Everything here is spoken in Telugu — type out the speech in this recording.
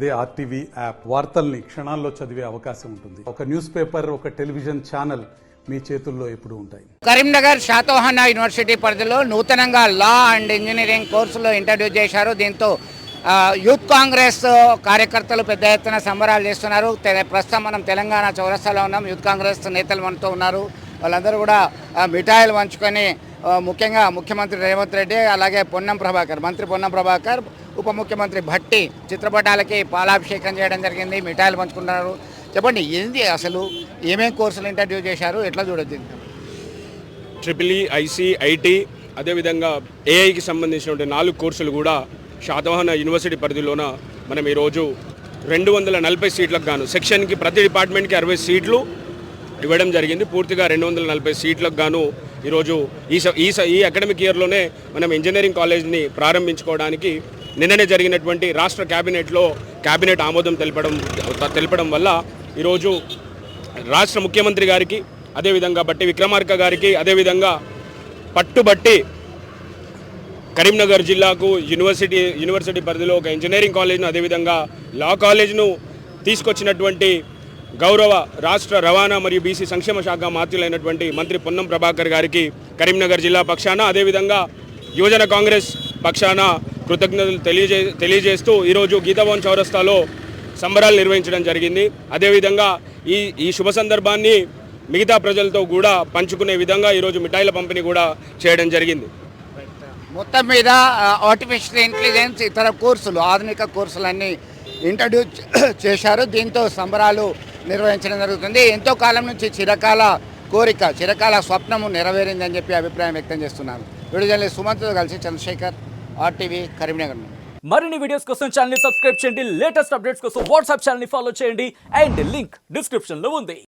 అదే ఆర్టీవీ యాప్ వార్తల్ని క్షణాల్లో చదివే అవకాశం ఉంటుంది. ఒక న్యూస్ పేపర్, ఒక టెలివిజన్ ఛానల్ మీ చేతుల్లో ఎప్పుడు ఉంటాయి. కరీంనగర్ శాతవాహన యూనివర్సిటీ పరిధిలో నూతనంగా లా అండ్ ఇంజనీరింగ్ కోర్సులో ఇంట్రడ్యూస్ చేశారు. దీంతో యూత్ కాంగ్రెస్ కార్యకర్తలు పెద్ద ఎత్తున సంబరాలు చేస్తున్నారు. ప్రస్తుతం మనం తెలంగాణ చౌరస్తాలో ఉన్నాం. యూత్ కాంగ్రెస్ నేతలు మనతో ఉన్నారు. వాళ్ళందరూ కూడా మిఠాయిలు పంచుకొని ముఖ్యంగా ముఖ్యమంత్రి రేవంత్ రెడ్డి, అలాగే మంత్రి పొన్నం ప్రభాకర్, ఉప ముఖ్యమంత్రి భట్టి చిత్రపటాలకి పాలాభిషేకం చేయడం జరిగింది. మిఠాయిలు పంచుకుంటున్నారు. చెప్పండి, ఏంది అసలు ఏమేం కోర్సులు ఇంట్రడ్యూస్ చేశారు, ఎట్లా చూడొద్దు? ట్రిపుల్ ఈ, ఐసీ, ఐటీ, అదేవిధంగా ఏఐకి సంబంధించినటువంటి 4 కోర్సులు కూడా శాతవాహన యూనివర్సిటీ పరిధిలోన మనం ఈరోజు 240 సీట్లకు గాను సెక్షన్కి ప్రతి డిపార్ట్మెంట్కి 60 సీట్లు ఇవ్వడం జరిగింది. పూర్తిగా 240 సీట్లకు గాను ఈరోజు ఈ అకాడమిక్ ఇయర్లోనే మనం ఇంజనీరింగ్ కాలేజ్ని ప్రారంభించుకోవడానికి నిన్ననే జరిగినటువంటి రాష్ట్ర క్యాబినెట్ ఆమోదం తెలపడం వల్ల ఈరోజు రాష్ట్ర ముఖ్యమంత్రి గారికి, అదేవిధంగా బట్టి విక్రమార్క గారికి, అదేవిధంగా పట్టుబట్టి కరీంనగర్ జిల్లాకు యూనివర్సిటీ పరిధిలో ఒక ఇంజనీరింగ్ కాలేజ్ను, అదేవిధంగా లా కాలేజ్ను తీసుకొచ్చినటువంటి గౌరవ రాష్ట్ర రవాణా మరియు బీసీ సంక్షేమ శాఖ మాత్రులైనటువంటి మంత్రి పొన్నం ప్రభాకర్ గారికి కరీంనగర్ జిల్లా పక్షాన, అదేవిధంగా యువజన కాంగ్రెస్ పక్షాన కృతజ్ఞతలు తెలియజేస్తూ ఈరోజు గీతాభవన్ చౌరస్తాలో సంబరాలు నిర్వహించడం జరిగింది. అదేవిధంగా ఈ శుభ సందర్భాన్ని మిగతా ప్రజలతో కూడా పంచుకునే విధంగా ఈరోజు మిఠాయిల పంపిణీ కూడా చేయడం జరిగింది. మొత్తం మీద ఆర్టిఫిషియల్ ఇంటెలిజెన్స్ ఇతర కోర్సులు, ఆధునిక కోర్సులన్నీ ఇంట్రడ్యూస్ చేశారు. దీంతో సంబరాలు నిర్వహించడం జరుగుతుంది. ఎంతో కాలం నుంచి చిరకాల స్వప్నము నెరవేరిందని చెప్పి అభిప్రాయం వ్యక్తం చేస్తున్నారు. విడుదల సుమంత్తో కలిసి చంద్రశేఖర్, ఆర్టీవీ, కరీంనగర్. మరిన్ని వీడియోస్ కోసం ఛానల్ ని సబ్స్క్రైబ్ చేయండి. లేటెస్ట్ అప్డేట్స్ కోసం వాట్సాప్ ఛానల్ ని ఫాలో చేయండి. అండ్ లింక్ డిస్క్రిప్షన్ లో ఉంది.